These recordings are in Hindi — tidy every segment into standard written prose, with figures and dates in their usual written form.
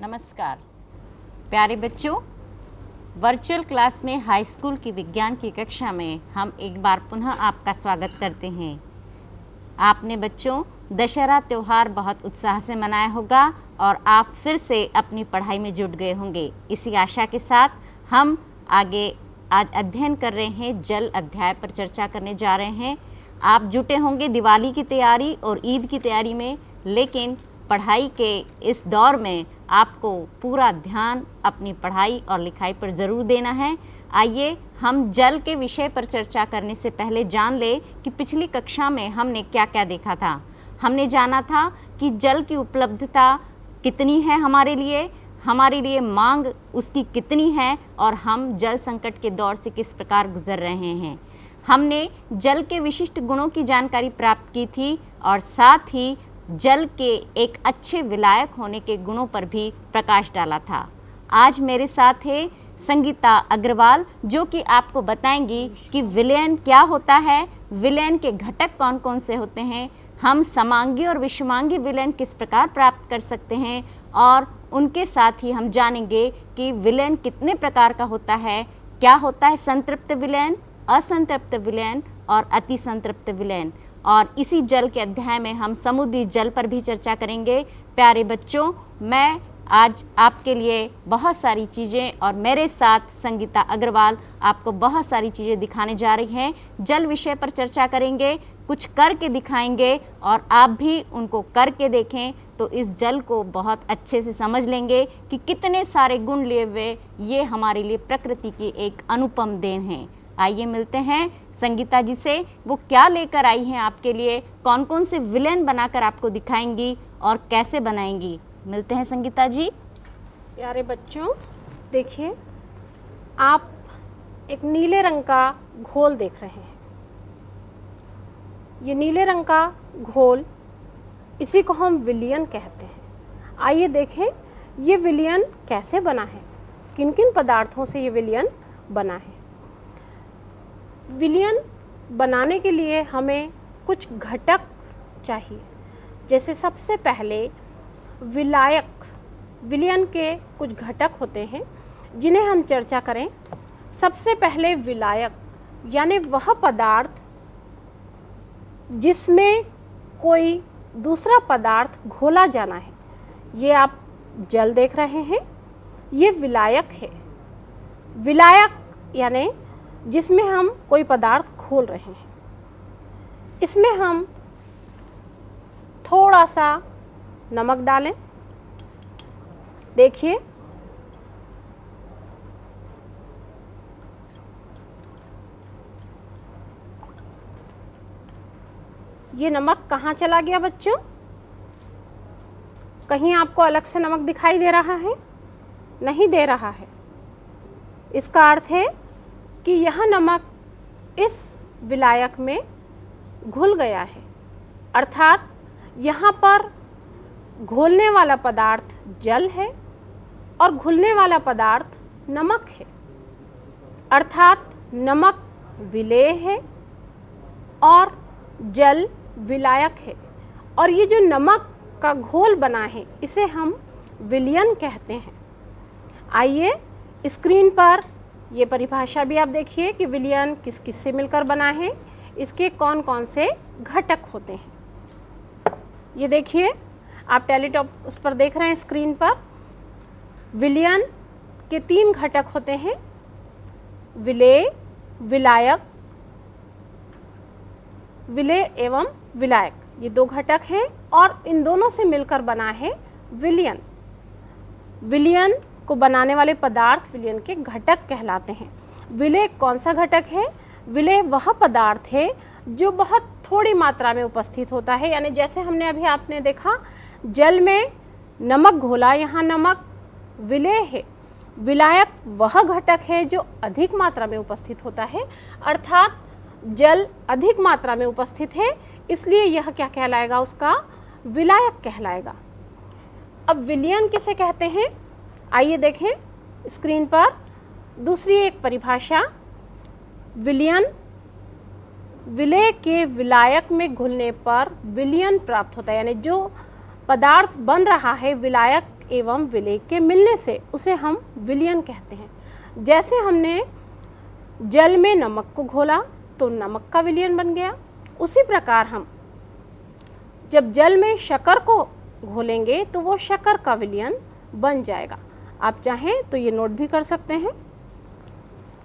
नमस्कार प्यारे बच्चों, वर्चुअल क्लास में हाई स्कूल की विज्ञान की कक्षा में हम एक बार पुनः आपका स्वागत करते हैं। आपने बच्चों दशहरा त्यौहार बहुत उत्साह से मनाया होगा और आप फिर से अपनी पढ़ाई में जुट गए होंगे। इसी आशा के साथ हम आगे आज अध्ययन कर रहे हैं, जल अध्याय पर चर्चा करने जा रहे हैं। आप जुटे होंगे दिवाली की तैयारी और ईद की तैयारी में, लेकिन पढ़ाई के इस दौर में आपको पूरा ध्यान अपनी पढ़ाई और लिखाई पर ज़रूर देना है। आइए हम जल के विषय पर चर्चा करने से पहले जान ले कि पिछली कक्षा में हमने क्या क्या देखा था। हमने जाना था कि जल की उपलब्धता कितनी है हमारे लिए मांग उसकी कितनी है और हम जल संकट के दौर से किस प्रकार गुजर रहे हैं। हमने जल के विशिष्ट गुणों की जानकारी प्राप्त की थी और साथ ही जल के एक अच्छे विलायक होने के गुणों पर भी प्रकाश डाला था। आज मेरे साथ है संगीता अग्रवाल, जो कि आपको बताएंगी कि विलयन क्या होता है, विलयन के घटक कौन कौन से होते हैं, हम समांगी और विषमांगी विलयन किस प्रकार प्राप्त कर सकते हैं, और उनके साथ ही हम जानेंगे कि विलयन कितने प्रकार का होता है, क्या होता है संतृप्त विलयन, असंतृप्त विलयन और अति संतृप्त विलयन। और इसी जल के अध्याय में हम समुद्री जल पर भी चर्चा करेंगे। प्यारे बच्चों, मैं आज आपके लिए बहुत सारी चीज़ें और मेरे साथ संगीता अग्रवाल आपको बहुत सारी चीज़ें दिखाने जा रही हैं। जल विषय पर चर्चा करेंगे, कुछ करके दिखाएंगे और आप भी उनको करके देखें तो इस जल को बहुत अच्छे से समझ लेंगे कि कितने सारे गुण लिए हुए ये हमारे लिए प्रकृति की एक अनुपम देन है। आइए मिलते हैं संगीता जी से, वो क्या लेकर आई हैं आपके लिए, कौन कौन से विलेन बनाकर आपको दिखाएंगी और कैसे बनाएंगी। मिलते हैं संगीता जी। प्यारे बच्चों, देखिए आप एक नीले रंग का घोल देख रहे हैं। ये नीले रंग का घोल, इसी को हम विलयन कहते हैं। आइए देखें ये विलयन कैसे बना है, किन किन पदार्थों से ये विलयन बना है। विलयन बनाने के लिए हमें कुछ घटक चाहिए। जैसे सबसे पहले विलायक, विलयन के कुछ घटक होते हैं जिन्हें हम चर्चा करें। सबसे पहले विलायक यानी वह पदार्थ जिसमें कोई दूसरा पदार्थ घोला जाना है। ये आप जल देख रहे हैं, ये विलायक है। विलायक यानी जिसमें हम कोई पदार्थ घोल रहे हैं। इसमें हम थोड़ा सा नमक डालें। देखिए ये नमक कहाँ चला गया बच्चों? कहीं आपको अलग से नमक दिखाई दे रहा है? नहीं दे रहा है। इसका अर्थ है कि यह नमक इस विलायक में घुल गया है, अर्थात यहाँ पर घोलने वाला पदार्थ जल है और घुलने वाला पदार्थ नमक है, अर्थात नमक विलेय है और जल विलायक है। और ये जो नमक का घोल बना है इसे हम विलयन कहते हैं। आइए स्क्रीन पर ये परिभाषा भी आप देखिए कि विलयन किस किस से मिलकर बना है, इसके कौन कौन से घटक होते हैं। ये देखिए आप टेलीटॉप उस पर देख रहे हैं स्क्रीन पर। विलयन के 3 घटक होते हैं, विलेय, विलायक, विलेय एवं विलायक। ये 2 घटक हैं और इन दोनों से मिलकर बना है विलयन। विलयन को बनाने वाले पदार्थ विलयन के घटक कहलाते हैं। विलेय कौन सा घटक है? विलेय वह पदार्थ है जो बहुत थोड़ी मात्रा में उपस्थित होता है। यानी जैसे हमने अभी आपने देखा जल में नमक घोला, यहाँ नमक विलेय है। विलायक वह घटक है जो अधिक मात्रा में उपस्थित होता है, अर्थात जल अधिक मात्रा में उपस्थित है, इसलिए यह क्या कहलाएगा? उसका विलायक कहलाएगा। अब विलयन किसे कहते हैं? आइए देखें स्क्रीन पर दूसरी एक परिभाषा। विलयन, विलेय के विलायक में घुलने पर विलयन प्राप्त होता है। यानी जो पदार्थ बन रहा है विलायक एवं विलेय के मिलने से उसे हम विलयन कहते हैं। जैसे हमने जल में नमक को घोला तो नमक का विलयन बन गया, उसी प्रकार हम जब जल में शक्कर को घोलेंगे तो वो शक्कर का विलयन बन जाएगा। आप चाहें तो ये नोट भी कर सकते हैं।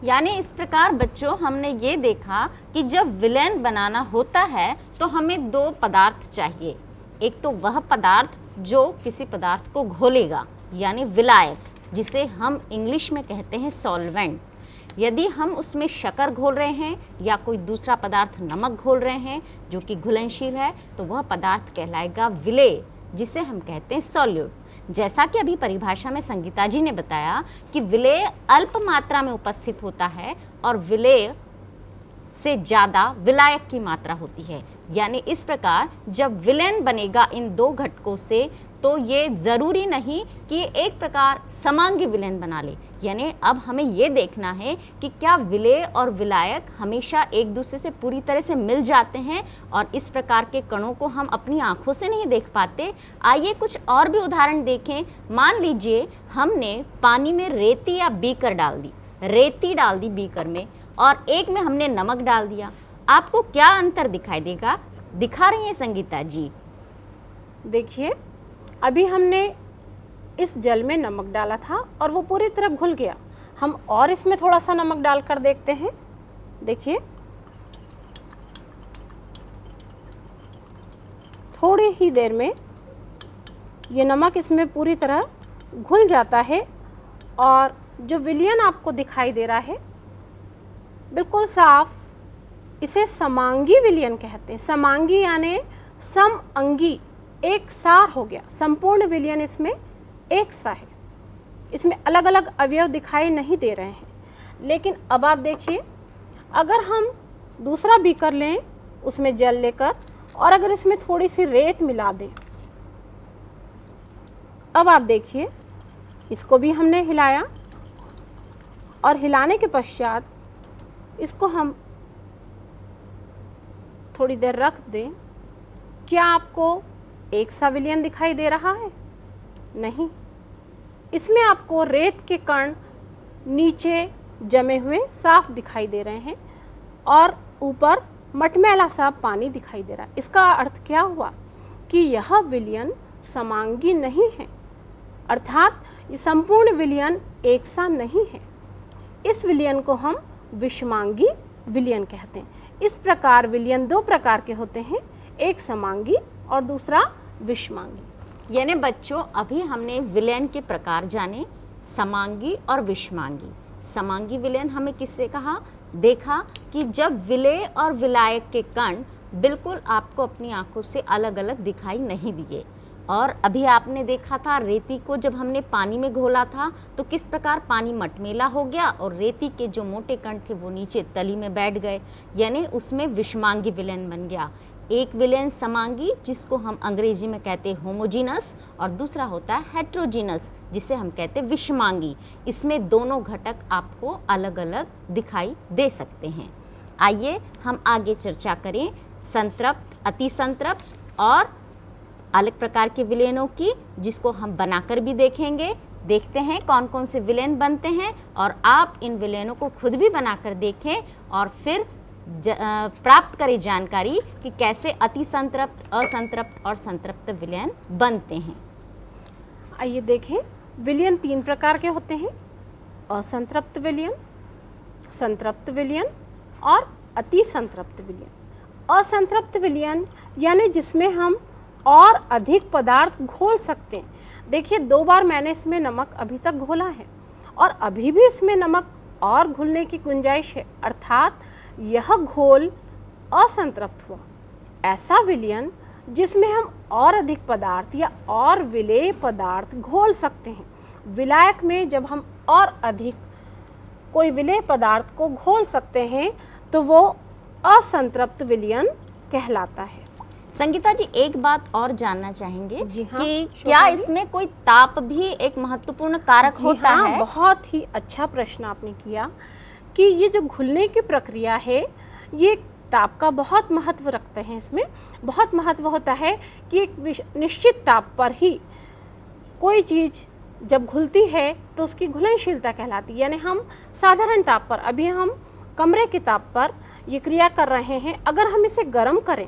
यानी इस प्रकार बच्चों हमने ये देखा कि जब विलयन बनाना होता है तो हमें दो पदार्थ चाहिए। एक तो वह पदार्थ जो किसी पदार्थ को घोलेगा यानी विलायक, जिसे हम इंग्लिश में कहते हैं सॉल्वेंट। यदि हम उसमें शक्कर घोल रहे हैं या कोई दूसरा पदार्थ नमक घोल रहे हैं जो कि घुलनशील है, तो वह पदार्थ कहलाएगा विलेय, जिसे हम कहते हैं सॉल्यूट। जैसा कि अभी परिभाषा में संगीता जी ने बताया कि विलेय अल्प मात्रा में उपस्थित होता है और विलेय से ज़्यादा विलायक की मात्रा होती है। यानी इस प्रकार जब विलयन बनेगा इन दो घटकों से तो ये ज़रूरी नहीं कि एक प्रकार समांगी विलयन बना ले। यानी अब हमें ये देखना है कि क्या विलेय और विलायक हमेशा एक दूसरे से पूरी तरह से मिल जाते हैं और इस प्रकार के कणों को हम अपनी आंखों से नहीं देख पाते। आइए कुछ और भी उदाहरण देखें। मान लीजिए हमने पानी में रेती या बीकर डाल दी, रेती डाल दी बीकर में और एक में हमने नमक डाल दिया। आपको क्या अंतर दिखाई देगा? दिखा रही हैं संगीता जी। देखिए, अभी हमने इस जल में नमक डाला था और वो पूरी तरह घुल गया। हम और इसमें थोड़ा सा नमक डालकर देखते हैं। देखिए, थोड़ी ही देर में ये नमक इसमें पूरी तरह घुल जाता है और जो विलयन आपको दिखाई दे रहा है बिल्कुल साफ, इसे समांगी विलयन कहते हैं। समांगी यानी सम अंगी, एक सार हो गया। संपूर्ण विलयन इसमें एक सा है, इसमें अलग अलग अवयव दिखाई नहीं दे रहे हैं। लेकिन अब आप देखिए, अगर हम दूसरा बीकर लें, उसमें जल लेकर और अगर इसमें थोड़ी सी रेत मिला दें, अब आप देखिए, इसको भी हमने हिलाया और हिलाने के पश्चात इसको हम थोड़ी देर रख दें। क्या आपको एक सा विलयन दिखाई दे रहा है? नहीं, इसमें आपको रेत के कण नीचे जमे हुए साफ दिखाई दे रहे हैं और ऊपर मटमैला सा पानी दिखाई दे रहा है। इसका अर्थ क्या हुआ कि यह विलयन समांगी नहीं है, अर्थात ये संपूर्ण विलयन एक सा नहीं है। इस विलयन को हम विषमांगी विलयन कहते हैं। इस प्रकार विलयन दो प्रकार के होते हैं, एक समांगी और दूसरा विषमांगी। यानी बच्चों अभी हमने विलयन के प्रकार जाने, समांगी और विषमांगी। समांगी विलयन हमें किससे कहा? देखा कि जब विलेय और विलायक के कण बिल्कुल आपको अपनी आंखों से अलग अलग दिखाई नहीं दिए। और अभी आपने देखा था रेती को जब हमने पानी में घोला था तो किस प्रकार पानी मटमेला हो गया और रेती के जो मोटे कण थे वो नीचे तली में बैठ गए, यानी उसमें विषमांगी विलयन बन गया। एक विलयन समांगी जिसको हम अंग्रेजी में कहते हैं होमोजीनस और दूसरा होता है हेट्रोजीनस जिसे हम कहते हैं विषमांगी। इसमें दोनों घटक आपको अलग अलग दिखाई दे सकते हैं। आइए हम आगे चर्चा करें संतृप्त, अतिसंतृप्त और अलग प्रकार के विलयनों की, जिसको हम बनाकर भी देखेंगे। देखते हैं कौन कौन से विलयन बनते हैं और आप इन विलयनों को खुद भी बनाकर देखें और फिर प्राप्त करें जानकारी कि कैसे अतिसंतृप्त, असंतृप्त और संतृप्त विलयन बनते हैं। आइए देखें, विलयन तीन प्रकार के होते हैं, असंतृप्त विलयन, संतृप्त विलयन और अतिसंतृप्त विलयन। असंतृप्त विलयन यानी जिसमें हम और अधिक पदार्थ घोल सकते हैं। देखिए, 2 बार मैंने इसमें नमक अभी तक घोला है और अभी भी इसमें नमक और घुलने की गुंजाइश है, अर्थात यह घोल असंतृप्त हुआ। ऐसा विलयन जिसमें हम और अधिक पदार्थ या और विलेय पदार्थ घोल सकते हैं। विलायक में जब हम और अधिक कोई विलेय पदार्थ को घोल सकते हैं तो वो असंतृप्त विलयन कहलाता है। संगीता जी, एक बात और जानना चाहेंगे जी हाँ, कि क्या इसमें कोई ताप भी एक महत्वपूर्ण कारक होता हाँ, है? बहुत ही अच्छा प्रश्न आपने किया कि ये जो घुलने की प्रक्रिया है ये ताप का बहुत महत्व रखते हैं। इसमें बहुत महत्व होता है कि एक निश्चित ताप पर ही कोई चीज़ जब घुलती है तो उसकी घुलनशीलता कहलाती है। यानी हम साधारण ताप पर, अभी हम कमरे के ताप पर ये क्रिया कर रहे हैं, अगर हम इसे गर्म करें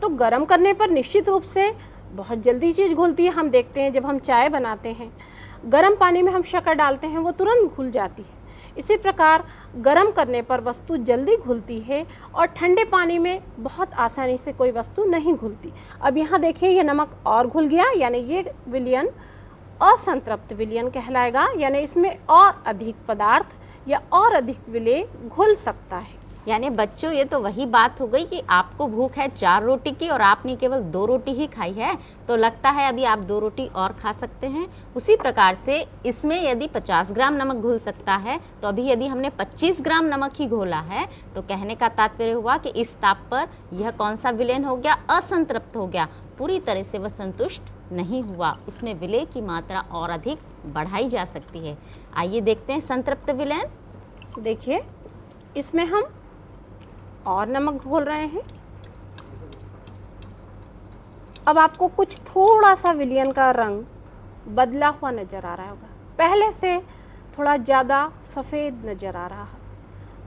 तो गर्म करने पर निश्चित रूप से बहुत जल्दी चीज़ घुलती है। हम देखते हैं जब हम चाय बनाते हैं, गर्म पानी में हम शक्कर डालते हैं, वो तुरंत घुल जाती है। इसी प्रकार गर्म करने पर वस्तु जल्दी घुलती है और ठंडे पानी में बहुत आसानी से कोई वस्तु नहीं घुलती। अब यहाँ देखिए ये नमक और घुल गया, यानी ये विलयन असंतृप्त विलयन कहलाएगा, यानी इसमें और अधिक पदार्थ या और अधिक विलेय घुल सकता है। यानी बच्चों ये तो वही बात हो गई कि आपको भूख है 4 रोटी की और आपने केवल 2 रोटी ही खाई है, तो लगता है अभी आप 2 रोटी और खा सकते हैं। उसी प्रकार से इसमें यदि 50 ग्राम नमक घुल सकता है, तो अभी यदि हमने 25 ग्राम नमक ही घोला है, तो कहने का तात्पर्य हुआ कि इस ताप पर यह कौन सा विलयन हो गया, असंतृप्त हो गया, पूरी तरह से वह संतुष्ट नहीं हुआ, उसमें विलेय की मात्रा और अधिक बढ़ाई जा सकती है। आइए देखते हैं संतृप्त विलयन। देखिए इसमें हम और नमक घोल रहे हैं। अब आपको कुछ थोड़ा सा विलयन का रंग बदला हुआ नज़र आ रहा होगा, पहले से थोड़ा ज़्यादा सफ़ेद नज़र आ रहा है।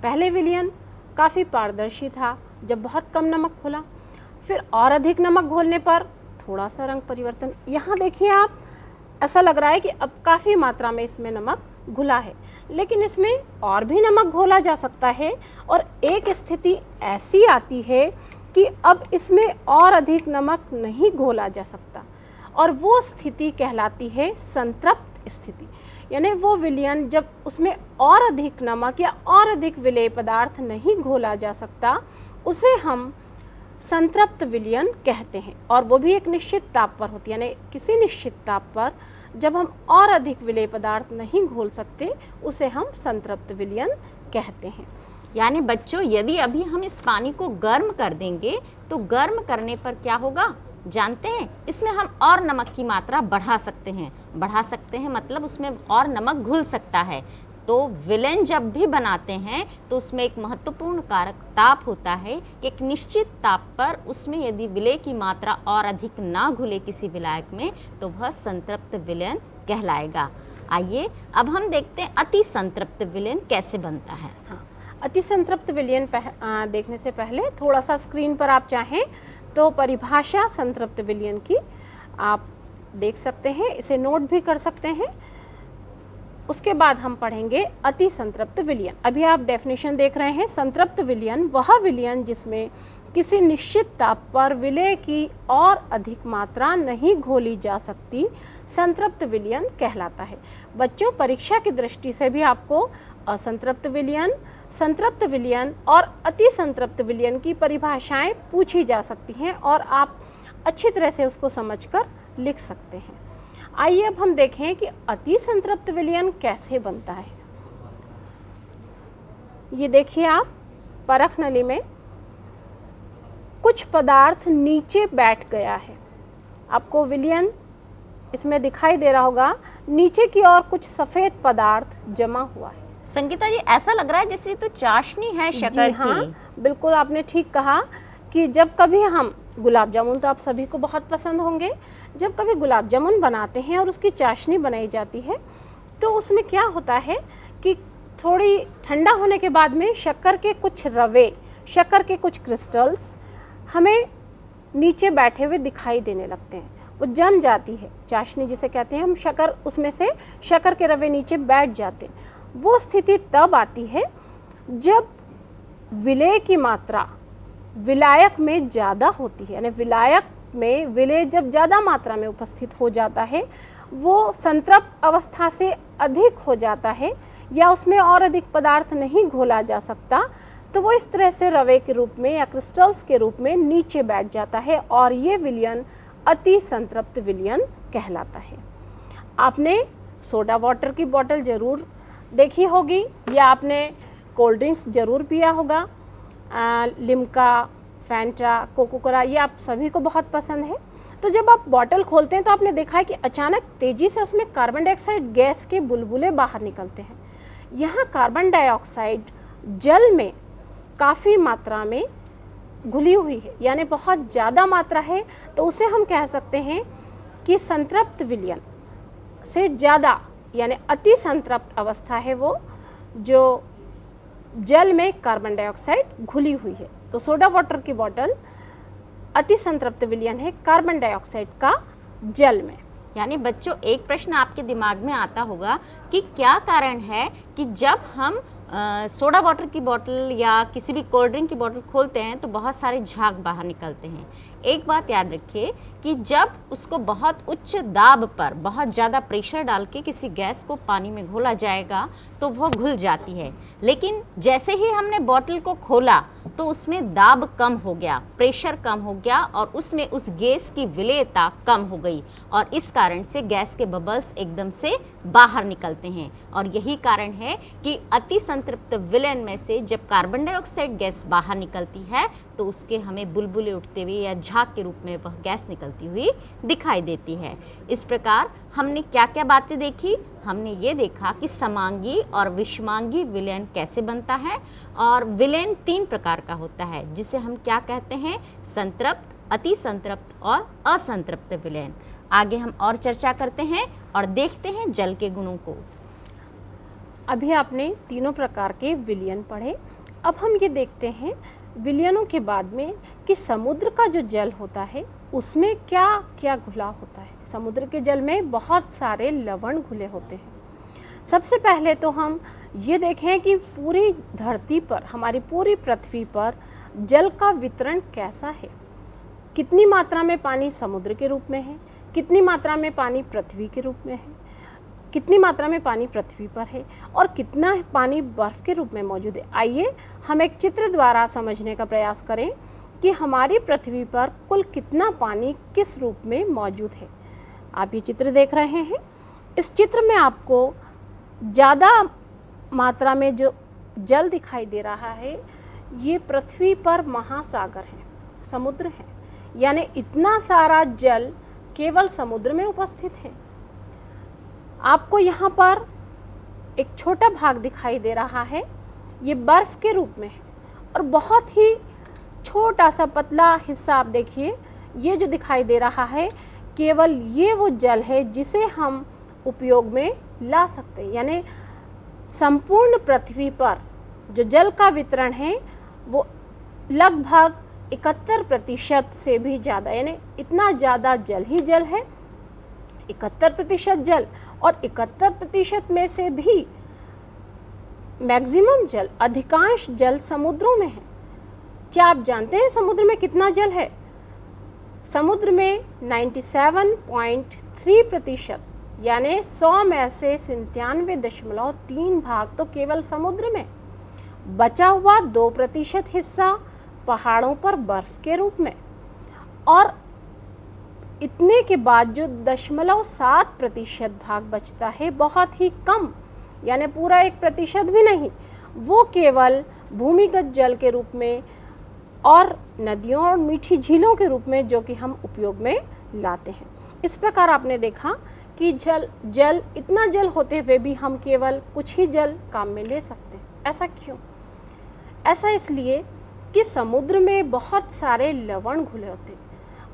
पहले विलयन काफ़ी पारदर्शी था, जब बहुत कम नमक घोला, फिर और अधिक नमक घोलने पर थोड़ा सा रंग परिवर्तन। यहाँ देखिए आप, ऐसा लग रहा है कि अब काफ़ी मात्रा में इसमें नमक घुला है, लेकिन इसमें और भी नमक घोला जा सकता है और एक स्थिति ऐसी आती है कि अब इसमें और अधिक नमक नहीं घोला जा सकता, और वो स्थिति कहलाती है संतृप्त स्थिति। यानी वो विलयन जब उसमें और अधिक नमक या और अधिक विलेय पदार्थ नहीं घोला जा सकता, उसे हम संतृप्त विलयन कहते हैं, और वो भी एक निश्चित ताप पर होती है। यानी किसी निश्चित ताप पर जब हम और अधिक विलेय पदार्थ नहीं घोल सकते, उसे हम संतृप्त विलयन कहते हैं। यानी बच्चों यदि अभी हम इस पानी को गर्म कर देंगे, तो गर्म करने पर क्या होगा जानते हैं, इसमें हम और नमक की मात्रा बढ़ा सकते हैं मतलब उसमें और नमक घुल सकता है। तो विलयन जब भी बनाते हैं तो उसमें एक महत्वपूर्ण कारक ताप होता है कि एक निश्चित ताप पर उसमें यदि विलेय की मात्रा और अधिक ना घुले किसी विलायक में, तो वह संतृप्त विलयन कहलाएगा। आइए अब हम देखते हैं अति संतृप्त विलयन कैसे बनता है। हाँ, अति संतृप्त विलयन देखने से पहले थोड़ा सा स्क्रीन पर आप चाहें तो परिभाषा संतृप्त विलयन की आप देख सकते हैं, इसे नोट भी कर सकते हैं। उसके बाद हम पढ़ेंगे अति संतृप्त विलयन। अभी आप डेफिनेशन देख रहे हैं। संतृप्त विलयन वह विलयन जिसमें किसी निश्चित ताप पर विलेय की और अधिक मात्रा नहीं घोली जा सकती, संतृप्त विलयन कहलाता है। बच्चों परीक्षा की दृष्टि से भी आपको असंतृप्त विलयन, संतृप्त विलयन और अति संतृप्त विलयन की परिभाषाएं पूछी जा सकती हैं और आप अच्छी तरह से उसको समझकर लिख सकते हैं। आइए अब हम देखें कि अति संतृप्त विलयन कैसे बनता है। ये देखिए आप, परख नली में कुछ पदार्थ नीचे बैठ गया है। आपको विलयन इसमें दिखाई दे रहा होगा, नीचे की ओर कुछ सफ़ेद पदार्थ जमा हुआ है। संगीता जी ऐसा लग रहा है जैसे तो चाशनी है शक्कर की। बिल्कुल आपने ठीक कहा कि जब कभी हम गुलाब जामुन, तो आप सभी को बहुत पसंद होंगे, जब कभी गुलाब जामुन बनाते हैं और उसकी चाशनी बनाई जाती है, तो उसमें क्या होता है कि थोड़ी ठंडा होने के बाद में शक्कर के कुछ रवे, शक्कर के कुछ क्रिस्टल्स हमें नीचे बैठे हुए दिखाई देने लगते हैं। वो जम जाती है चाशनी जिसे कहते हैं हम, शक्कर उसमें से शक्कर के रवे नीचे बैठ जाते हैं। वो स्थिति तब आती है जब विलेय की मात्रा विलायक में ज़्यादा होती है। यानी विलायक में विलेय जब ज़्यादा मात्रा में उपस्थित हो जाता है, वो संतृप्त अवस्था से अधिक हो जाता है या उसमें और अधिक पदार्थ नहीं घोला जा सकता, तो वो इस तरह से रवे के रूप में या क्रिस्टल्स के रूप में नीचे बैठ जाता है और ये विलयन अति संतृप्त विलयन कहलाता है। आपने सोडा वाटर की बोतल ज़रूर देखी होगी या आपने कोल्ड ड्रिंक्स ज़रूर पिया होगा। लिम्का, फैंटा, कोको कोला, ये आप सभी को बहुत पसंद है। तो जब आप बॉटल खोलते हैं तो आपने देखा है कि अचानक तेज़ी से उसमें कार्बन डाइऑक्साइड गैस के बुलबुले बाहर निकलते हैं। यहाँ कार्बन डाइऑक्साइड जल में काफ़ी मात्रा में घुली हुई है, यानी बहुत ज़्यादा मात्रा है, तो उसे हम कह सकते हैं कि संतृप्त विलयन से ज़्यादा यानी अति संतृप्त अवस्था है वो जो जल में कार्बन डाइऑक्साइड घुली हुई है। तो सोडा वाटर की बॉटल अति संतृप्त विलयन है कार्बन डाइऑक्साइड का जल में। यानी बच्चों, एक प्रश्न आपके दिमाग में आता होगा कि क्या कारण है कि जब हम सोडा वाटर की बोतल या किसी भी कोल्ड ड्रिंक की बोतल खोलते हैं तो बहुत सारे झाग बाहर निकलते हैं। एक बात याद रखिए कि जब उसको बहुत उच्च दाब पर बहुत ज़्यादा प्रेशर डाल के किसी गैस को पानी में घोला जाएगा तो वह घुल जाती है, लेकिन जैसे ही हमने बोतल को खोला तो उसमें दाब कम हो गया, प्रेशर कम हो गया और उसमें उस गैस की विलेयता कम हो गई और इस कारण से गैस के बबल्स एकदम से बाहर निकलते हैं। और यही कारण है कि अति संतृप्त विलयन में से जब कार्बन डाइऑक्साइड गैस बाहर निकलती है तो उसके हमें बुलबुले उठते हुए या झाग के रूप में वह गैस निकलती हुई दिखाई देती है। इस प्रकार हमने क्या क्या बातें देखी? हमने ये देखा कि समांगी और विषमांगी विलयन कैसे बनता है और विलयन 3 प्रकार का होता है जिसे हम क्या कहते हैं? संतृप्त, अति संतृप्त और असंतृप्त विलयन। आगे हम और चर्चा करते हैं और देखते हैं जल के गुणों को। अभी आपने तीनों प्रकार के विलयन पढ़े। अब हम ये देखते हैं विलयनों के बाद में कि समुद्र का जो जल होता है उसमें क्या क्या घुला होता है। समुद्र के जल में बहुत सारे लवण घुले होते हैं। सबसे पहले तो हम ये देखें कि पूरी धरती पर, हमारी पूरी पृथ्वी पर जल का वितरण कैसा है। कितनी मात्रा में पानी समुद्र के रूप में है, कितनी मात्रा में पानी पृथ्वी के रूप में है, कितनी मात्रा में पानी पृथ्वी पर है और कितना पानी बर्फ़ के रूप में मौजूद है। आइए हम एक चित्र द्वारा समझने का प्रयास करें कि हमारी पृथ्वी पर कुल कितना पानी किस रूप में मौजूद है। आप ये चित्र देख रहे हैं। इस चित्र में आपको ज़्यादा मात्रा में जो जल दिखाई दे रहा है ये पृथ्वी पर महासागर है, समुद्र है। यानी इतना सारा जल केवल समुद्र में उपस्थित है। आपको यहाँ पर एक छोटा भाग दिखाई दे रहा है, ये बर्फ़ के रूप में है और बहुत ही छोटा सा पतला हिस्सा आप देखिए, ये जो दिखाई दे रहा है केवल ये वो जल है जिसे हम उपयोग में ला सकते हैं। यानी संपूर्ण पृथ्वी पर जो जल का वितरण है वो लगभग 71% से भी ज़्यादा, यानी इतना ज़्यादा जल ही जल है। 71% जल और 71% में से भी मैक्सिमम जल, अधिकांश जल समुद्रों में है। क्या आप जानते हैं समुद्र में कितना जल है? समुद्र में 97.3% यानी 100 में से 97.3 भाग तो केवल समुद्र में, बचा हुआ 2% हिस्सा पहाड़ों पर बर्फ के रूप में और इतने के बाद जो 0.7% भाग बचता है, बहुत ही कम, यानी पूरा 1% भी नहीं, वो केवल भूमिगत जल के रूप में और नदियों और मीठी झीलों के रूप में जो कि हम उपयोग में लाते हैं। इस प्रकार आपने देखा कि जल इतना जल होते हुए भी हम केवल कुछ ही जल काम में ले सकते हैं। ऐसा क्यों? ऐसा इसलिए कि समुद्र में बहुत सारे लवण घुले होते हैं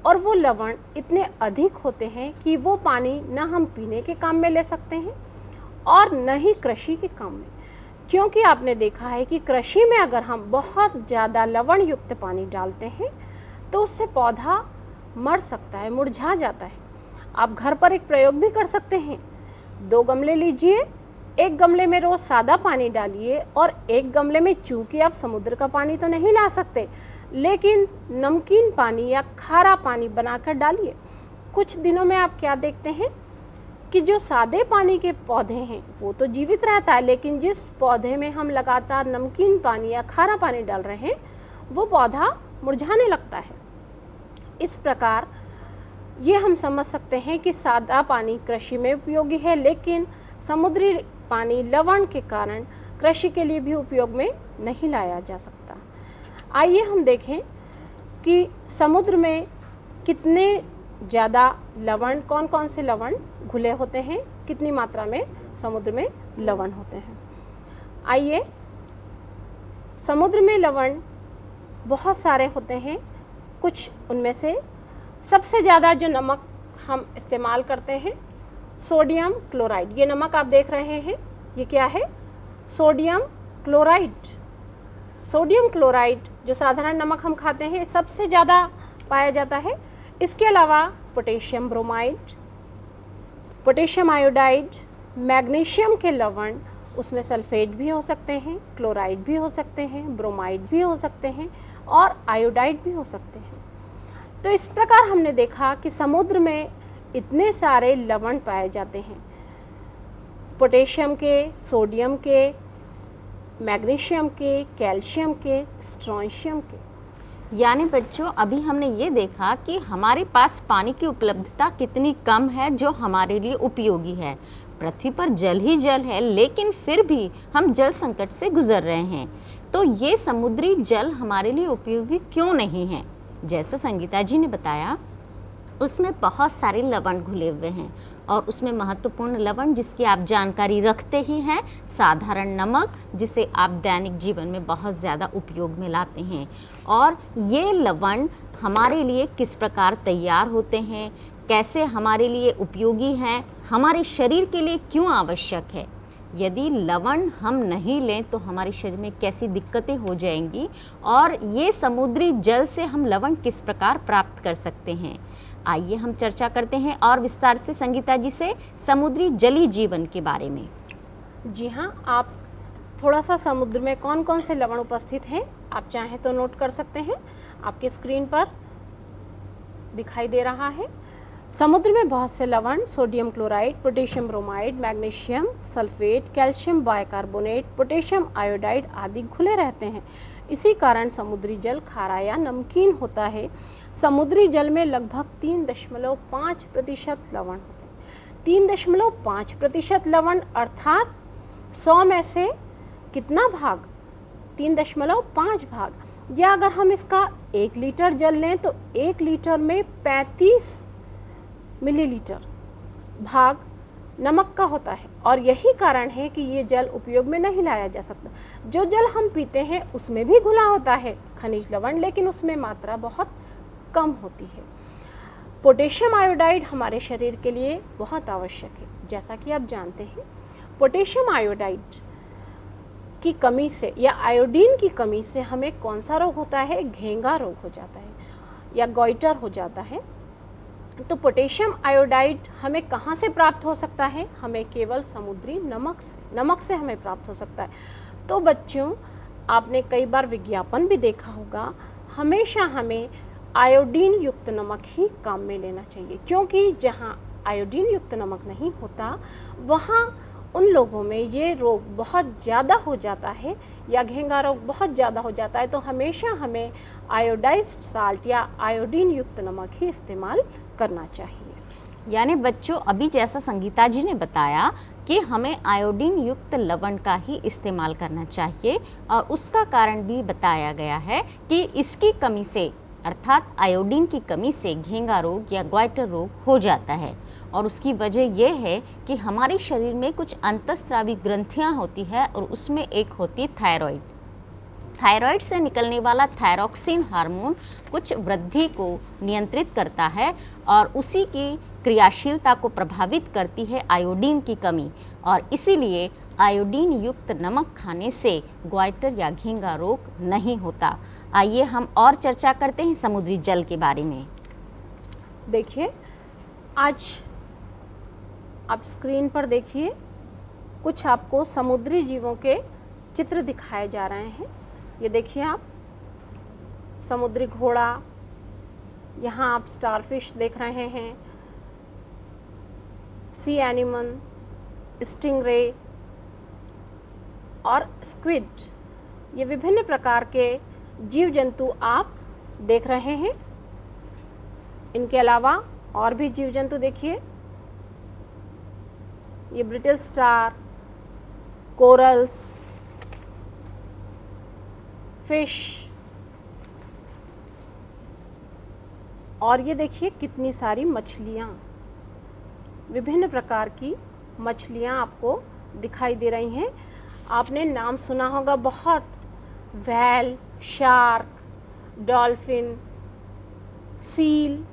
और वो लवण इतने अधिक होते हैं कि वो पानी न हम पीने के काम में ले सकते हैं और न ही कृषि के काम में। क्योंकि आपने देखा है कि कृषि में अगर हम बहुत ज़्यादा लवण युक्त पानी डालते हैं तो उससे पौधा मर सकता है, मुरझा जाता है। आप घर पर एक प्रयोग भी कर सकते हैं। 2 गमले लीजिए, एक गमले में रोज़ सादा पानी डालिए और एक गमले में, चूँकि आप समुद्र का पानी तो नहीं ला सकते, लेकिन नमकीन पानी या खारा पानी बनाकर डालिए। कुछ दिनों में आप क्या देखते हैं कि जो सादे पानी के पौधे हैं वो तो जीवित रहता है, लेकिन जिस पौधे में हम लगातार नमकीन पानी या खारा पानी डाल रहे हैं वो पौधा मुरझाने लगता है। इस प्रकार ये हम समझ सकते हैं कि सादा पानी कृषि में उपयोगी है, लेकिन समुद्री पानी लवण के कारण कृषि के लिए भी उपयोग में नहीं लाया जा सकता। आइए हम देखें कि समुद्र में कितने ज़्यादा लवण, कौन कौन से लवण घुले होते हैं, कितनी मात्रा में समुद्र में लवण होते हैं। आइए, समुद्र में लवण बहुत सारे होते हैं। कुछ उनमें से सबसे ज़्यादा जो नमक हम इस्तेमाल करते हैं सोडियम क्लोराइड। ये नमक आप देख रहे हैं, ये क्या है? Sodium chloride. सोडियम क्लोराइड जो साधारण नमक हम खाते हैं सबसे ज़्यादा पाया जाता है। इसके अलावा potassium bromide, potassium iodide, magnesium के लवण, उसमें सल्फेट भी हो सकते हैं, क्लोराइड भी हो सकते हैं, ब्रोमाइड भी हो सकते हैं और आयोडाइड भी हो सकते हैं। तो इस प्रकार हमने देखा कि समुद्र में इतने सारे लवण पाए जाते हैं, पोटेशियम के, सोडियम के, मैग्नीशियम के, कैल्शियम के, स्ट्रोंशियम के। यानी बच्चों अभी हमने ये देखा कि हमारे पास पानी की उपलब्धता कितनी कम है जो हमारे लिए उपयोगी है। पृथ्वी पर जल ही जल है, लेकिन फिर भी हम जल संकट से गुजर रहे हैं। तो ये समुद्री जल हमारे लिए उपयोगी क्यों नहीं है? जैसा संगीता जी ने बताया, उसमें बहुत सारे लवण घुले हुए हैं और उसमें महत्वपूर्ण लवण जिसकी आप जानकारी रखते ही हैं, साधारण नमक, जिसे आप दैनिक जीवन में बहुत ज़्यादा उपयोग में लाते हैं। और ये लवण हमारे लिए किस प्रकार तैयार होते हैं, कैसे हमारे लिए उपयोगी हैं, हमारे शरीर के लिए क्यों आवश्यक है, यदि लवण हम नहीं लें तो हमारे शरीर में कैसी दिक्कतें हो जाएंगी, और ये समुद्री जल से हम लवण किस प्रकार प्राप्त कर सकते हैं। आइए हम चर्चा करते हैं और विस्तार से संगीता जी से समुद्री जलीय जीवन के बारे में। जी हाँ, आप थोड़ा सा समुद्र में कौन कौन से लवण उपस्थित हैं आप चाहें तो नोट कर सकते हैं। आपकी स्क्रीन पर दिखाई दे रहा है। समुद्र में बहुत से लवण, sodium chloride, potassium bromide, magnesium sulphate, calcium bicarbonate, potassium iodide आदि घुले रहते हैं। इसी कारण समुद्री जल खारा या नमकीन होता है। समुद्री जल में लगभग 3.5% लवण होते हैं। 3.5% लवण अर्थात 100 में से कितना भाग? 3.5 भाग। या अगर हम इसका 1 लीटर जल लें तो 1 लीटर में 35 मिलीलीटर भाग नमक का होता है। और यही कारण है कि ये जल उपयोग में नहीं लाया जा सकता। जो जल हम पीते हैं उसमें भी घुला होता है खनिज लवण, लेकिन उसमें मात्रा बहुत कम होती है। पोटेशियम आयोडाइड हमारे शरीर के लिए बहुत आवश्यक है। जैसा कि आप जानते हैं, पोटेशियम आयोडाइड की कमी से या आयोडीन की कमी से हमें कौन सा रोग होता है? घेंगा रोग हो जाता है या गॉइटर हो जाता है। तो पोटेशियम आयोडाइड हमें कहाँ से प्राप्त हो सकता है? हमें केवल समुद्री नमक से हमें प्राप्त हो सकता है। तो बच्चों, आपने कई बार विज्ञापन भी देखा होगा, हमेशा हमें आयोडीन युक्त नमक ही काम में लेना चाहिए, क्योंकि जहाँ आयोडीन युक्त नमक नहीं होता वहाँ उन लोगों में ये रोग बहुत ज़्यादा हो जाता है या घेंगा रोग बहुत ज़्यादा हो जाता है। तो हमेशा हमें आयोडाइज्ड साल्ट या आयोडीन युक्त नमक ही इस्तेमाल करना चाहिए। यानी बच्चों, अभी जैसा संगीता जी ने बताया कि हमें आयोडीन युक्त लवण का ही इस्तेमाल करना चाहिए, और उसका कारण भी बताया गया है कि इसकी कमी से अर्थात आयोडीन की कमी से घेंगा रोग या ग्वाइटर रोग हो जाता है। और उसकी वजह यह है कि हमारे शरीर में कुछ अंतःस्रावी ग्रंथियां होती है और उसमें एक होती है थायराइड। थायराइड से निकलने वाला थायरोक्सिन हार्मोन कुछ वृद्धि को नियंत्रित करता है और उसी की क्रियाशीलता को प्रभावित करती है आयोडीन की कमी, और इसीलिए आयोडीन युक्त नमक खाने से ग्वाइटर या घेंगा रोग नहीं होता। आइए हम और चर्चा करते हैं समुद्री जल के बारे में। देखिए, आज आप स्क्रीन पर देखिए, कुछ आपको समुद्री जीवों के चित्र दिखाए जा रहे हैं। ये देखिए आप, समुद्री घोड़ा, यहाँ आप स्टारफिश देख रहे हैं, सी एनिमल, स्टिंगरे और स्क्विड, ये विभिन्न प्रकार के जीव जंतु आप देख रहे हैं। इनके अलावा और भी जीव जंतु देखिए, ये ब्रिटल स्टार, कोरल्स, फिश, और ये देखिए कितनी सारी मछलियाँ, विभिन्न प्रकार की मछलियाँ आपको दिखाई दे रही हैं। आपने नाम सुना होगा बहुत, व्हेल, शार्क, डॉल्फिन, सील,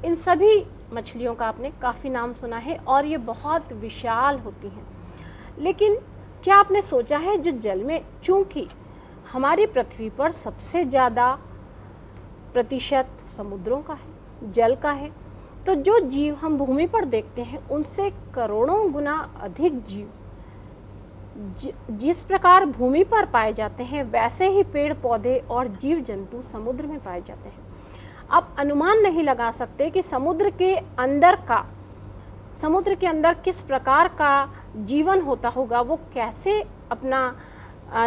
इन सभी मछलियों का आपने काफ़ी नाम सुना है और ये बहुत विशाल होती हैं। लेकिन क्या आपने सोचा है जो जल में, चूंकि हमारी पृथ्वी पर सबसे ज़्यादा प्रतिशत समुद्रों का है, जल का है, तो जो जीव हम भूमि पर देखते हैं उनसे करोड़ों गुना अधिक जीव जिस प्रकार भूमि पर पाए जाते हैं वैसे ही पेड़ पौधे और जीव जंतु समुद्र में पाए जाते हैं। आप अनुमान नहीं लगा सकते कि समुद्र के अंदर किस प्रकार का जीवन होता होगा, वो कैसे अपना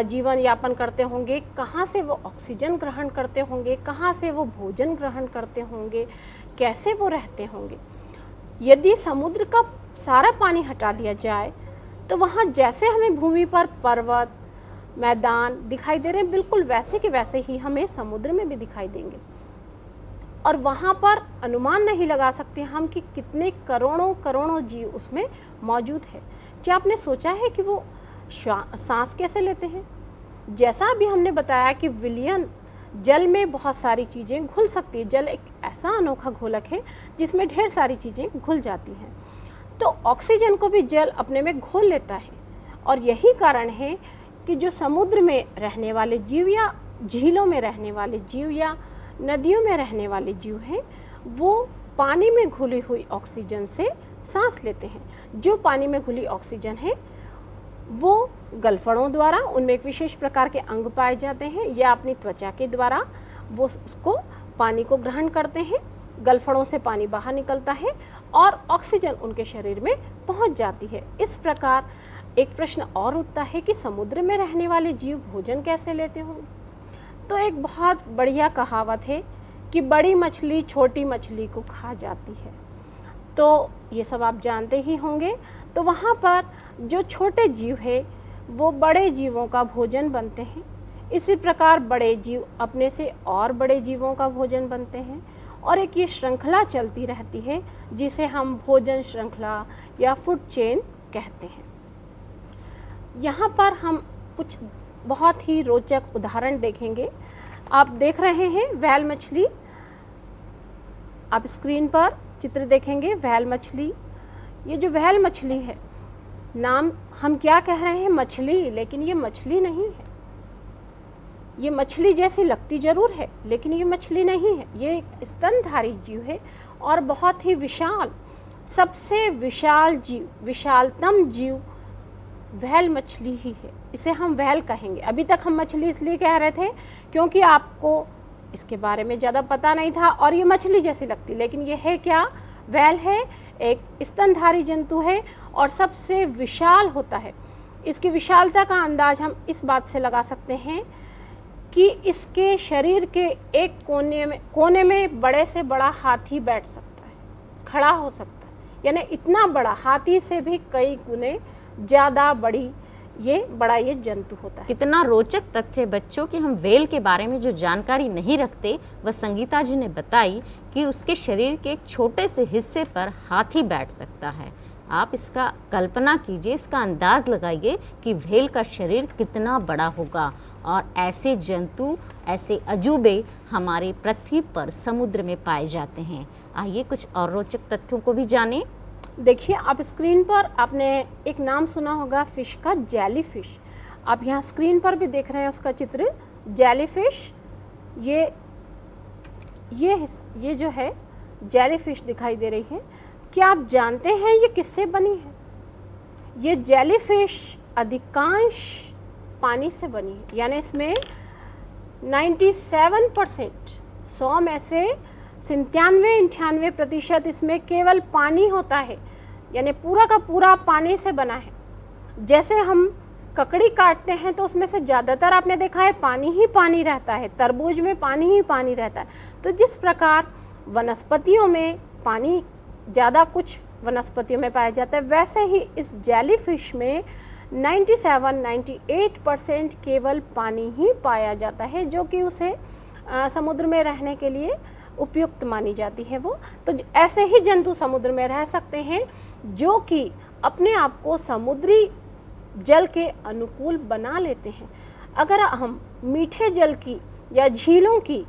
जीवन यापन करते होंगे, कहाँ से वो ऑक्सीजन ग्रहण करते होंगे, कहाँ से वो भोजन ग्रहण करते होंगे, कैसे वो रहते होंगे। यदि समुद्र का सारा पानी हटा दिया जाए तो वहाँ जैसे हमें भूमि पर पर्वत, मैदान दिखाई दे रहे हैं, बिल्कुल वैसे के वैसे ही हमें समुद्र में भी दिखाई देंगे। और वहाँ पर अनुमान नहीं लगा सकते हम कि कितने करोड़ों जीव उसमें मौजूद है। क्या आपने सोचा है कि वो सांस कैसे लेते हैं? जैसा अभी हमने बताया कि विलयन, जल में बहुत सारी चीज़ें घुल सकती है। जल एक ऐसा अनोखा घोलक है जिसमें ढेर सारी चीज़ें घुल जाती हैं, तो ऑक्सीजन को भी जल अपने में घोल लेता है। और यही कारण है कि जो समुद्र में रहने वाले जीव या झीलों में रहने वाले जीव या नदियों में रहने वाले जीव हैं, वो पानी में घुली हुई ऑक्सीजन से सांस लेते हैं। जो पानी में घुली ऑक्सीजन है वो गलफड़ों द्वारा, उनमें एक विशेष प्रकार के अंग पाए जाते हैं, या अपनी त्वचा के द्वारा वो उसको पानी को ग्रहण करते हैं। गलफड़ों से पानी बाहर निकलता है और ऑक्सीजन उनके शरीर में पहुंच जाती है। इस प्रकार एक प्रश्न और उठता है कि समुद्र में रहने वाले जीव भोजन कैसे लेते होंगे? तो एक बहुत बढ़िया कहावत है कि बड़ी मछली छोटी मछली को खा जाती है, तो ये सब आप जानते ही होंगे। तो वहाँ पर जो छोटे जीव है वो बड़े जीवों का भोजन बनते हैं। इसी प्रकार बड़े जीव अपने से और बड़े जीवों का भोजन बनते हैं, और एक ये श्रृंखला चलती रहती है जिसे हम भोजन श्रृंखला या फूड चेन कहते हैं। यहाँ पर हम कुछ बहुत ही रोचक उदाहरण देखेंगे। आप देख रहे हैं व्हेल मछली, आप स्क्रीन पर चित्र देखेंगे व्हेल मछली। ये जो व्हेल मछली है, नाम हम क्या कह रहे हैं, मछली, लेकिन ये मछली नहीं है। ये मछली जैसी लगती जरूर है लेकिन ये मछली नहीं है। ये एक स्तनधारी जीव है और बहुत ही विशाल, सबसे विशाल जीव, विशालतम जीव व्हेल मछली ही है। इसे हम व्हेल कहेंगे। अभी तक हम मछली इसलिए कह रहे थे क्योंकि आपको इसके बारे में ज़्यादा पता नहीं था और ये मछली जैसी लगती, लेकिन ये है क्या, व्हेल है, एक स्तनधारी जंतु है और सबसे विशाल होता है। इसकी विशालता का अंदाज हम इस बात से लगा सकते हैं कि इसके शरीर के एक कोने में बड़े से बड़ा हाथी बैठ सकता है, खड़ा हो सकता है, यानी इतना बड़ा, हाथी से भी कई गुने ज़्यादा बड़ा ये जंतु होता है। कितना रोचक तथ्य बच्चों कि हम व्हेल के बारे में जो जानकारी नहीं रखते वह संगीता जी ने बताई कि उसके शरीर के एक छोटे से हिस्से पर हाथी बैठ सकता है। आप इसका कल्पना कीजिए, इसका अंदाज लगाइए कि व्हेल का शरीर कितना बड़ा होगा। और ऐसे जंतु, ऐसे अजूबे हमारे पृथ्वी पर समुद्र में पाए जाते हैं। आइए कुछ और रोचक तथ्यों को भी जानें। देखिए, आप स्क्रीन पर आपने एक नाम सुना होगा फिश का, जेलीफिश। आप यहाँ स्क्रीन पर भी देख रहे हैं उसका चित्र, जेलीफिश। ये जो है जेलीफिश दिखाई दे रही है। क्या आप जानते हैं ये किससे बनी है? ये जेलीफिश अधिकांश पानी से बनी है, यानी इसमें 97%, 100 में से 97-98% इसमें केवल पानी होता है, यानी पूरा का पूरा पानी से बना है। जैसे हम ककड़ी काटते हैं तो उसमें से ज़्यादातर आपने देखा है पानी ही पानी रहता है, तरबूज में पानी ही पानी रहता है। तो जिस प्रकार वनस्पतियों में पानी ज़्यादा कुछ वनस्पतियों में पाया जाता है, वैसे ही इस जेलीफिश में 97-98% केवल पानी ही पाया जाता है, जो कि उसे समुद्र में रहने के लिए उपयुक्त मानी जाती है। वो तो ऐसे ही जंतु समुद्र में रह सकते हैं जो कि अपने आप को समुद्री जल के अनुकूल बना लेते हैं। अगर हम मीठे जल की या झीलों की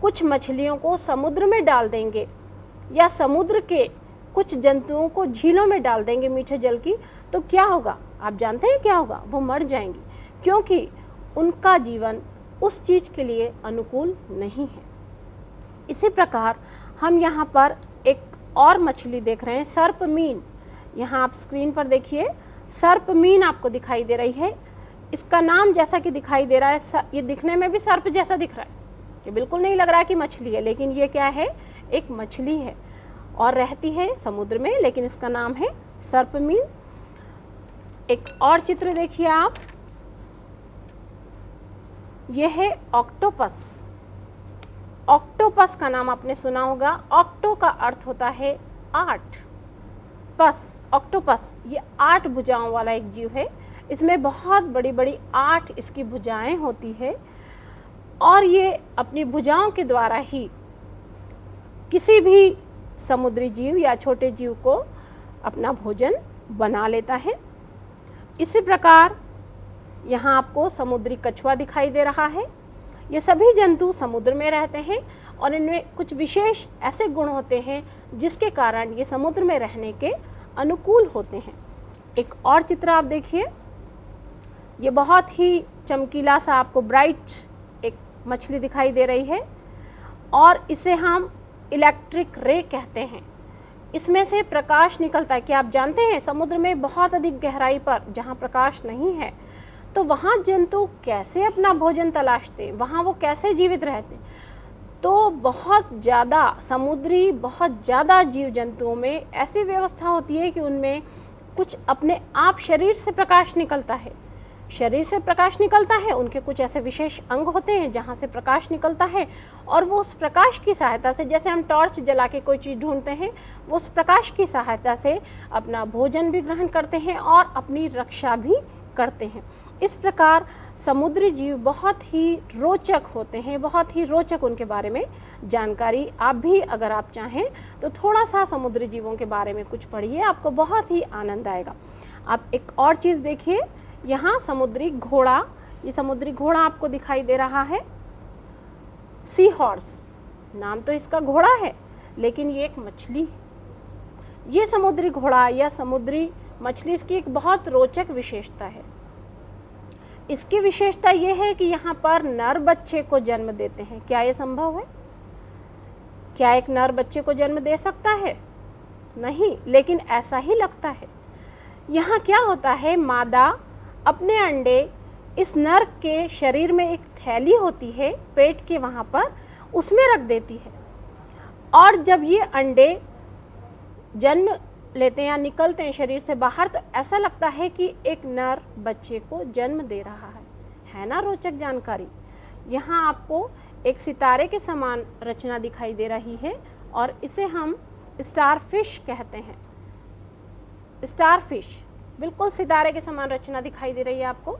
कुछ मछलियों को समुद्र में डाल देंगे या समुद्र के कुछ जंतुओं को झीलों में डाल देंगे मीठे जल की, तो क्या होगा? आप जानते हैं क्या होगा? वो मर जाएंगी, क्योंकि उनका जीवन उस चीज़ के लिए अनुकूल नहीं है। इसी प्रकार हम यहाँ पर एक और मछली देख रहे हैं, सर्प मीन। यहाँ आप स्क्रीन पर देखिए, सर्प मीन आपको दिखाई दे रही है। इसका नाम जैसा कि दिखाई दे रहा है, ये दिखने में भी सर्प जैसा दिख रहा है, ये बिल्कुल नहीं लग रहा है कि मछली है, लेकिन ये क्या है? एक मछली है और रहती है समुद्र में, लेकिन इसका नाम है सर्प मीन। एक और चित्र देखिए आप, यह है ऑक्टोपस। ऑक्टोपस का नाम आपने सुना होगा। ऑक्टो का अर्थ होता है 8, पस ऑक्टोपस, ये 8 भुजाओं वाला एक जीव है। इसमें बहुत बड़ी बड़ी 8 इसकी भुजाएं होती है और ये अपनी भुजाओं के द्वारा ही किसी भी समुद्री जीव या छोटे जीव को अपना भोजन बना लेता है। इसी प्रकार यहाँ आपको समुद्री कछुआ दिखाई दे रहा है। ये सभी जंतु समुद्र में रहते हैं और इनमें कुछ विशेष ऐसे गुण होते हैं जिसके कारण ये समुद्र में रहने के अनुकूल होते हैं। एक और चित्र आप देखिए, ये बहुत ही चमकीला सा आपको ब्राइट एक मछली दिखाई दे रही है और इसे हम इलेक्ट्रिक रे कहते हैं। इसमें से प्रकाश निकलता है। क्या आप जानते हैं समुद्र में बहुत अधिक गहराई पर जहाँ प्रकाश नहीं है, तो वहाँ जंतु कैसे अपना भोजन तलाशते, वहाँ वो कैसे जीवित रहते? तो बहुत ज़्यादा समुद्री, बहुत ज़्यादा जीव जंतुओं में ऐसी व्यवस्था होती है कि उनमें कुछ अपने आप शरीर से प्रकाश निकलता है। शरीर से प्रकाश निकलता है, उनके कुछ ऐसे विशेष अंग होते हैं जहाँ से प्रकाश निकलता है और वो उस प्रकाश की सहायता से, जैसे हम टॉर्च जला के कोई चीज़ ढूंढते हैं, वो उस प्रकाश की सहायता से अपना भोजन भी ग्रहण करते हैं और अपनी रक्षा भी करते हैं। इस प्रकार समुद्री जीव बहुत ही रोचक होते हैं, बहुत ही रोचक उनके बारे में जानकारी। आप भी अगर आप चाहें तो थोड़ा सा समुद्री जीवों के बारे में कुछ पढ़िए, आपको बहुत ही आनंद आएगा। आप एक और चीज़ देखिए, यहाँ समुद्री घोड़ा, ये समुद्री घोड़ा आपको दिखाई दे रहा है, सी हॉर्स। नाम तो इसका घोड़ा है, लेकिन ये एक मछली है। ये समुद्री घोड़ा या समुद्री मछली, इसकी एक बहुत रोचक विशेषता है। इसकी विशेषता ये है कि यहाँ पर नर बच्चे को जन्म देते हैं। क्या ये संभव है? क्या एक नर बच्चे को जन्म दे सकता है? नहीं, लेकिन ऐसा ही लगता है। यहाँ क्या होता है, मादा अपने अंडे इस नर के शरीर में एक थैली होती है पेट के वहाँ पर, उसमें रख देती है और जब ये अंडे जन्म लेते हैं या निकलते हैं शरीर से बाहर, तो ऐसा लगता है कि एक नर बच्चे को जन्म दे रहा है ना रोचक जानकारी। यहाँ आपको एक सितारे के समान रचना दिखाई दे रही है और इसे हम स्टारफिश कहते हैं। स्टारफिश, बिल्कुल सितारे के समान रचना दिखाई दे रही है आपको,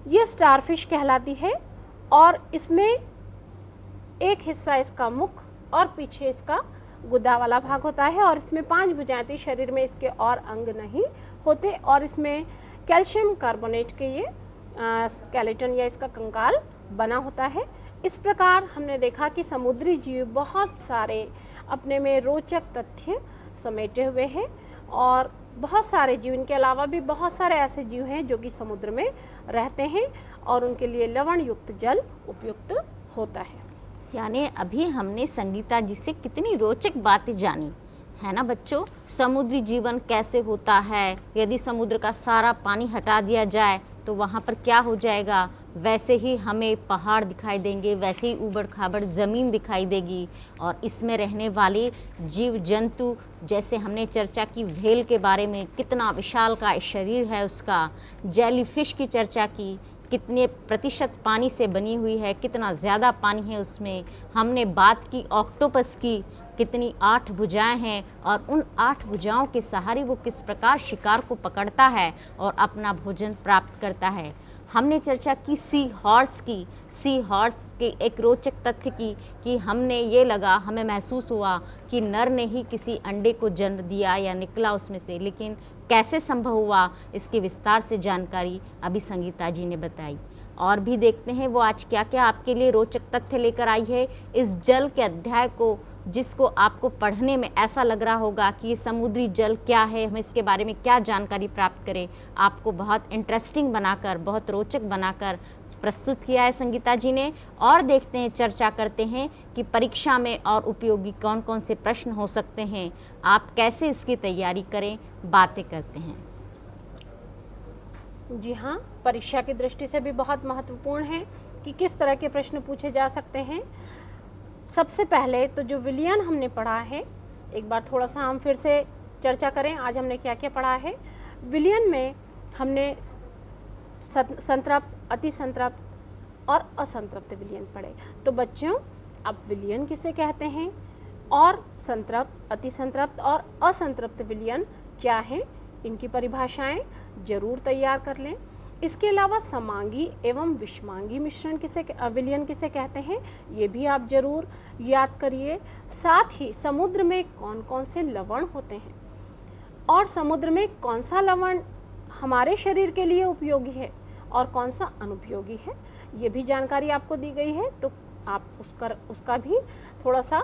ये स्टारफिश कहलाती है और इसमें एक हिस्सा इसका मुख और पीछे इसका गुदा वाला भाग होता है और इसमें 5 भुजाएं थी। शरीर में इसके और अंग नहीं होते और इसमें कैल्शियम कार्बोनेट के ये स्केलेटन या इसका कंकाल बना होता है। इस प्रकार हमने देखा कि समुद्री जीव बहुत सारे अपने में रोचक तथ्य समेटे हुए हैं और बहुत सारे जीव, इनके अलावा भी बहुत सारे ऐसे जीव हैं जो कि समुद्र में रहते हैं और उनके लिए लवण युक्त जल उपयुक्त होता है। यानी अभी हमने संगीता जी से कितनी रोचक बातें जानी है ना बच्चों। समुद्री जीवन कैसे होता है, यदि समुद्र का सारा पानी हटा दिया जाए तो वहाँ पर क्या हो जाएगा। वैसे ही हमें पहाड़ दिखाई देंगे, वैसे ही ऊबड़ खाबड़ ज़मीन दिखाई देगी और इसमें रहने वाले जीव जंतु, जैसे हमने चर्चा की व्हेल के बारे में, कितना विशालकाय शरीर है उसका। जेलीफिश की चर्चा की, कितने प्रतिशत पानी से बनी हुई है, कितना ज़्यादा पानी है उसमें। हमने बात की ऑक्टोपस की, कितनी 8 भुजाएं हैं और उन 8 भुजाओं के सहारे वो किस प्रकार शिकार को पकड़ता है और अपना भोजन प्राप्त करता है। हमने चर्चा की सी हॉर्स की, सी हॉर्स के एक रोचक तथ्य की कि हमें महसूस हुआ कि नर ने ही किसी अंडे को जन्म दिया या निकला उसमें से, लेकिन कैसे संभव हुआ इसकी विस्तार से जानकारी अभी संगीता जी ने बताई। और भी देखते हैं वो आज क्या क्या आपके लिए रोचक तथ्य लेकर आई है। इस जल के अध्याय को जिसको आपको पढ़ने में ऐसा लग रहा होगा कि ये समुद्री जल क्या है, हम इसके बारे में क्या जानकारी प्राप्त करें, आपको बहुत इंटरेस्टिंग बनाकर, बहुत रोचक बनाकर प्रस्तुत किया है संगीता जी ने। और देखते हैं, चर्चा करते हैं कि परीक्षा में और उपयोगी कौन कौन से प्रश्न हो सकते हैं, आप कैसे इसकी तैयारी करें, बातें करते हैं। जी हाँ, परीक्षा की दृष्टि से भी बहुत महत्वपूर्ण है कि किस तरह के प्रश्न पूछे जा सकते हैं। सबसे पहले तो जो विलयन हमने पढ़ा है, एक बार थोड़ा सा हम फिर से चर्चा करें, आज हमने क्या क्या पढ़ा है। विलयन में हमने संतृप्त, अति संतृप्त और असंतृप्त विलयन पढ़े। तो बच्चों, अब विलयन किसे कहते हैं और संतृप्त, अति संतृप्त और असंतृप्त विलयन क्या है, इनकी परिभाषाएं जरूर तैयार कर लें। इसके अलावा समांगी एवं विषमांगी मिश्रण विलयन किसे कहते हैं, ये भी आप जरूर याद करिए। साथ ही समुद्र में कौन कौन से लवण होते हैं और समुद्र में कौन सा लवण हमारे शरीर के लिए उपयोगी है और कौन सा अनुपयोगी है, ये भी जानकारी आपको दी गई है। तो आप उसका भी थोड़ा सा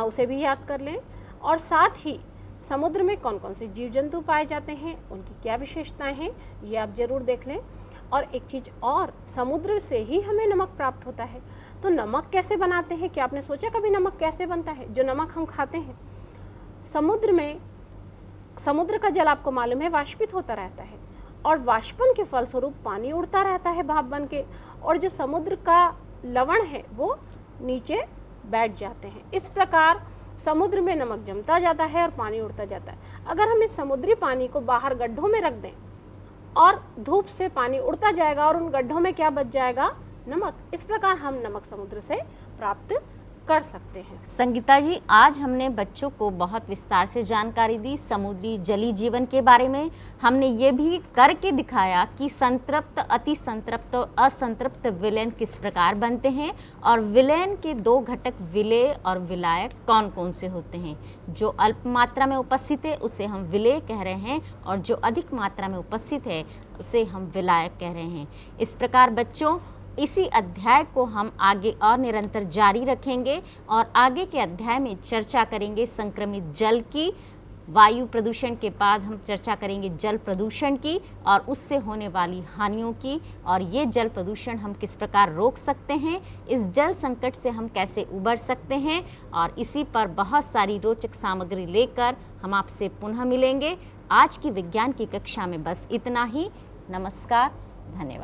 उसे भी याद कर लें। और साथ ही समुद्र में कौन कौन से जीव जंतु पाए जाते हैं, उनकी क्या विशेषताएं हैं, ये आप जरूर देख लें। और एक चीज़ और, समुद्र से ही हमें नमक प्राप्त होता है। तो नमक कैसे बनाते हैं, क्या आपने सोचा कभी नमक कैसे बनता है? जो नमक हम खाते हैं, समुद्र का जल आपको मालूम है वाष्पित होता रहता है और वाष्पन के फलस्वरूप पानी उड़ता रहता है भाप बन के, और जो समुद्र का लवण है वो नीचे बैठ जाते हैं। इस प्रकार समुद्र में नमक जमता जाता है और पानी उड़ता जाता है। अगर हम इस समुद्री पानी को बाहर गड्ढों में रख दें और धूप से पानी उड़ता जाएगा और उन गड्ढों में क्या बच जाएगा, नमक। इस प्रकार हम नमक समुद्र से प्राप्त कर सकते हैं। संगीता जी, आज हमने बच्चों को बहुत विस्तार से जानकारी दी समुद्री जलीय जीवन के बारे में। हमने ये भी करके दिखाया कि संतृप्त, अति संतृप्त और असंतृप्त विलयन किस प्रकार बनते हैं और विलयन के दो घटक विलेय और विलायक कौन कौन से होते हैं। जो अल्प मात्रा में उपस्थित है उसे हम विलेय कह रहे हैं और जो अधिक मात्रा में उपस्थित है उसे हम विलायक कह रहे हैं। इस प्रकार बच्चों, इसी अध्याय को हम आगे और निरंतर जारी रखेंगे और आगे के अध्याय में चर्चा करेंगे संक्रमित जल की। वायु प्रदूषण के बाद हम चर्चा करेंगे जल प्रदूषण की और उससे होने वाली हानियों की, और ये जल प्रदूषण हम किस प्रकार रोक सकते हैं, इस जल संकट से हम कैसे उबर सकते हैं। और इसी पर बहुत सारी रोचक सामग्री लेकर हम आपसे पुनः मिलेंगे। आज की विज्ञान की कक्षा में बस इतना ही। नमस्कार, धन्यवाद।